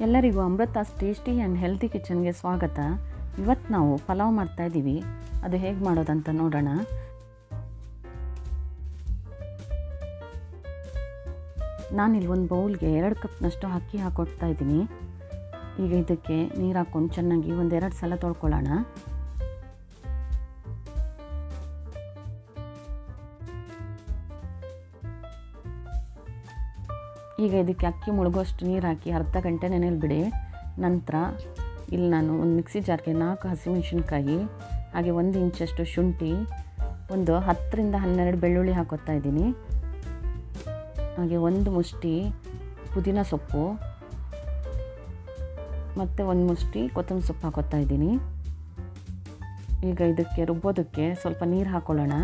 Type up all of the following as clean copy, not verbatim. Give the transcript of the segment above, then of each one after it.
ಎಲ್ಲರಿಗೂ Amrutha's tasty and healthy ಕಿಚನ್ಗೆ ಸ್ವಾಗತ. ಇವತ್ತು ನಾವು ಪಲಾವ್ ಮಾಡ್ತಾಯಿದ್ದೀವಿ. ಅದು ಹೇಗೆ ಮಾಡೋದಂತ ನೋಡೋಣ. ನಾನಿಲ್ಲಿ ಒಂದು ಬೌಲ್ಗೆ 2 ಕಪ್ನಷ್ಟು ಅಕ್ಕಿ ಹಾಕ್ಕೊಡ್ತಾ ಇದ್ದೀನಿ. ಈಗ ಇದಕ್ಕೆ ನೀರು ಹಾಕ್ಕೊಂಡು ಚೆನ್ನಾಗಿ 1-2 ಸಲ ತೊಳ್ಕೊಳ್ಳೋಣ. ಈಗ ಇದಕ್ಕೆ ಅಕ್ಕಿ ಮುಳುಗೋಷ್ಟು ನೀರು ಹಾಕಿ ಅರ್ಧ ಗಂಟೆ ನೆನೆಯಲ್ಲಿ ಬಿಡಿ. ನಂತರ ಇಲ್ಲಿ ನಾನು ಒಂದು ಮಿಕ್ಸಿ ಜಾರ್ಗೆ 4 ಹಸಿಮೆಣಸಿನ್ಕಾಯಿ, ಹಾಗೆ 1 ಇಂಚಷ್ಟು ಶುಂಠಿ, ಒಂದು 10-12 ಬೆಳ್ಳುಳ್ಳಿ ಹಾಕೋತಾ ಇದ್ದೀನಿ. ಹಾಗೆ 1 ಮುಷ್ಟಿ ಪುದೀನ ಸೊಪ್ಪು ಮತ್ತು 1 ಮುಷ್ಟಿ ಕೊತ್ತಂಬರಿ ಸೊಪ್ಪು ಹಾಕೋತಾ ಇದ್ದೀನಿ. ಈಗ ಇದಕ್ಕೆ ರುಬ್ಬೋದಕ್ಕೆ ಸ್ವಲ್ಪ ನೀರು ಹಾಕ್ಕೊಳ್ಳೋಣ.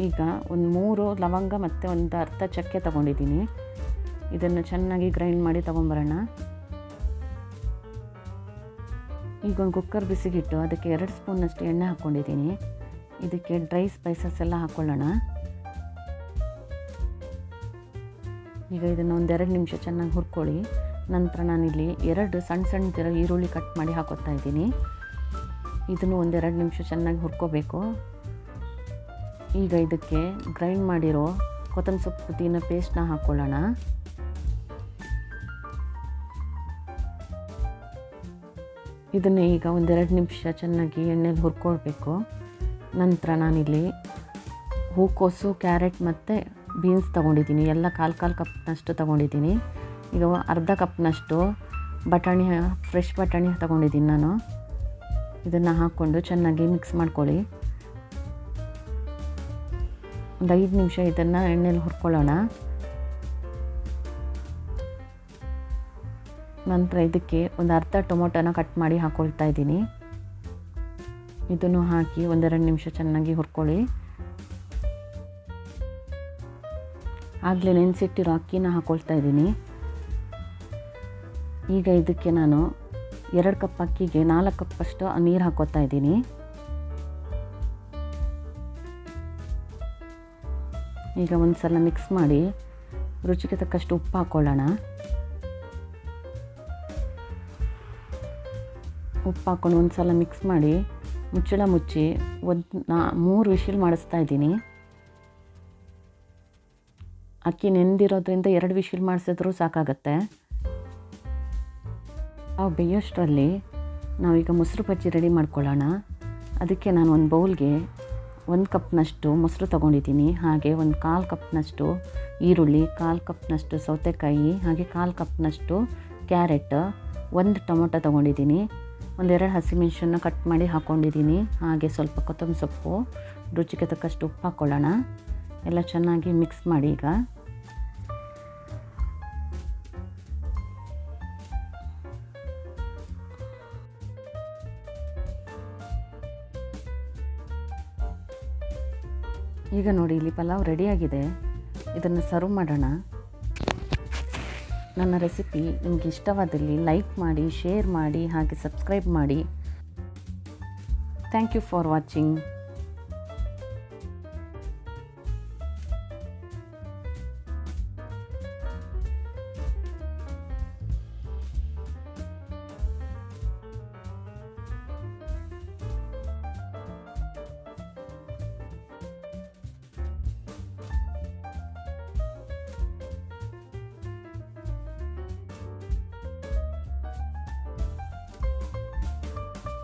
ಈಗ ಒಂದು 3 ಲವಂಗ ಮತ್ತು ಒಂದು ಅರ್ಧ ಚಕ್ಕೆ ತೊಗೊಂಡಿದ್ದೀನಿ. ಇದನ್ನು ಚೆನ್ನಾಗಿ ಗ್ರೈಂಡ್ ಮಾಡಿ ತೊಗೊಂಬರೋಣ. ಈಗ ಒಂದು ಕುಕ್ಕರ್ ಬಿಸಿಗಿಟ್ಟು ಅದಕ್ಕೆ 2 ಸ್ಪೂನಷ್ಟು ಎಣ್ಣೆ ಹಾಕ್ಕೊಂಡಿದ್ದೀನಿ. ಇದಕ್ಕೆ ಡ್ರೈ ಸ್ಪೈಸಸ್ ಎಲ್ಲ ಹಾಕ್ಕೊಳ್ಳೋಣ. ಈಗ ಇದನ್ನು 1-2 ನಿಮಿಷ ಚೆನ್ನಾಗಿ ಹುರ್ಕೊಳ್ಳಿ. ನಂತರ ನಾನಿಲ್ಲಿ 2 ಸಣ್ಣ ಈರುಳ್ಳಿ ಕಟ್ ಮಾಡಿ ಹಾಕೋತಾ ಇದ್ದೀನಿ. ಇದನ್ನು 1-2 ನಿಮಿಷ ಚೆನ್ನಾಗಿ ಹುರ್ಕೋಬೇಕು. ಈಗ ಇದಕ್ಕೆ ಗ್ರೈಂಡ್ ಮಾಡಿರೋ ಕೊತ್ತಂಬರಿ ಸೊಪ್ಪು ಪುದೀನ ಪೇಸ್ಟ್ನ ಹಾಕ್ಕೊಳ್ಳೋಣ. ಇದನ್ನು ಈಗ 1-2 ನಿಮಿಷ ಚೆನ್ನಾಗಿ ಎಣ್ಣೆಲಿ ಹುರ್ಕೊಳ್ಬೇಕು. ನಂತರ ನಾನಿಲ್ಲಿ ಹೂಕೋಸು, ಕ್ಯಾರೆಟ್ ಮತ್ತು ಬೀನ್ಸ್ ತೊಗೊಂಡಿದ್ದೀನಿ. ಎಲ್ಲ ಕಾಲು ಕಪ್ನಷ್ಟು ತೊಗೊಂಡಿದ್ದೀನಿ. ಈಗ ಅರ್ಧ ಕಪ್ನಷ್ಟು ಬಟಾಣಿ, ಫ್ರೆಶ್ ಬಟಾಣಿ ತೊಗೊಂಡಿದ್ದೀನಿ ನಾನು. ಇದನ್ನು ಹಾಕ್ಕೊಂಡು ಚೆನ್ನಾಗಿ ಮಿಕ್ಸ್ ಮಾಡ್ಕೊಳ್ಳಿ. ಒಂದು 5 ನಿಮಿಷ ಇದನ್ನು ಎಣ್ಣೆಲಿ ಹುರ್ಕೊಳ್ಳೋಣ. ನಂತರ ಇದಕ್ಕೆ ಒಂದು ಅರ್ಧ ಟೊಮೊಟೊನ ಕಟ್ ಮಾಡಿ ಹಾಕ್ಕೊಳ್ತಾ ಇದ್ದೀನಿ. ಇದನ್ನು ಹಾಕಿ 1-2 ನಿಮಿಷ ಚೆನ್ನಾಗಿ ಹುರ್ಕೊಳ್ಳಿ. ಆಗಲೇ ನೆನೆಸಿಟ್ಟಿರೋ ಅಕ್ಕಿನ ಹಾಕ್ಕೊಳ್ತಾ ಇದ್ದೀನಿ. ಈಗ ಇದಕ್ಕೆ ನಾನು 2 ಕಪ್ ಅಕ್ಕಿಗೆ 4 ಕಪ್ಪಷ್ಟು ನೀರು ಹಾಕ್ಕೊತಾ ಇದ್ದೀನಿ. ಈಗ ಒಂದು ಸಲ ಮಿಕ್ಸ್ ಮಾಡಿ ರುಚಿಗೆ ತಕ್ಕಷ್ಟು ಉಪ್ಪು ಹಾಕ್ಕೊಳ್ಳೋಣ. ಉಪ್ಪು ಹಾಕ್ಕೊಂಡು ಒಂದು ಸಲ ಮಿಕ್ಸ್ ಮಾಡಿ ಮುಚ್ಚಳ ಮುಚ್ಚಿ 3 ವಿಶಿಲ್ ಮಾಡಿಸ್ತಾ ಇದ್ದೀನಿ. ಅಕ್ಕಿ ನೆಂದಿರೋದ್ರಿಂದ 2 ವಿಶಿಲ್ ಮಾಡಿಸಿದ್ರೂ ಸಾಕಾಗತ್ತೆ. ನಾವು ಬೇಯೋಷ್ಟರಲ್ಲಿ ನಾವೀಗ ಮೊಸರು ಬಜ್ಜಿ ರೆಡಿ ಮಾಡ್ಕೊಳ್ಳೋಣ. ಅದಕ್ಕೆ ನಾನು ಒಂದು ಬೌಲ್ಗೆ 1 ಕಪ್ನಷ್ಟು ಮೊಸರು ತೊಗೊಂಡಿದ್ದೀನಿ. ಹಾಗೆ 1/4 ಕಪ್ನಷ್ಟು ಈರುಳ್ಳಿ, 1/4 ಕಪ್ನಷ್ಟು ಸೌತೆಕಾಯಿ, ಹಾಗೆ 1/4 ಕಪ್ನಷ್ಟು ಕ್ಯಾರೆಟ್, 1 ಟೊಮೊಟೊ ತೊಗೊಂಡಿದ್ದೀನಿ. 1-2 ಹಸಿಮೆಣಸನ್ನು ಕಟ್ ಮಾಡಿ ಹಾಕ್ಕೊಂಡಿದ್ದೀನಿ. ಹಾಗೆ ಸ್ವಲ್ಪ ಕೊತ್ತಂಬರಿ ಸೊಪ್ಪು, ರುಚಿಗೆ ತಕ್ಕಷ್ಟು ಉಪ್ಪು ಹಾಕ್ಕೊಳ್ಳೋಣ. ಎಲ್ಲ ಚೆನ್ನಾಗಿ ಮಿಕ್ಸ್ ಮಾಡಿ. ಈಗ ನೋಡಿ, ಇಲ್ಲಿ ಪಲಾವ್ ರೆಡಿಯಾಗಿದೆ. ಇದನ್ನು ಸರ್ವ್ ಮಾಡೋಣ. ನನ್ನ ರೆಸಿಪಿ ನಿಮಗೆ ಇಷ್ಟವಾದಲ್ಲಿ ಲೈಕ್ ಮಾಡಿ, ಶೇರ್ ಮಾಡಿ, ಹಾಗೆ ಸಬ್ಸ್ಕ್ರೈಬ್ ಮಾಡಿ. Thank you for watching.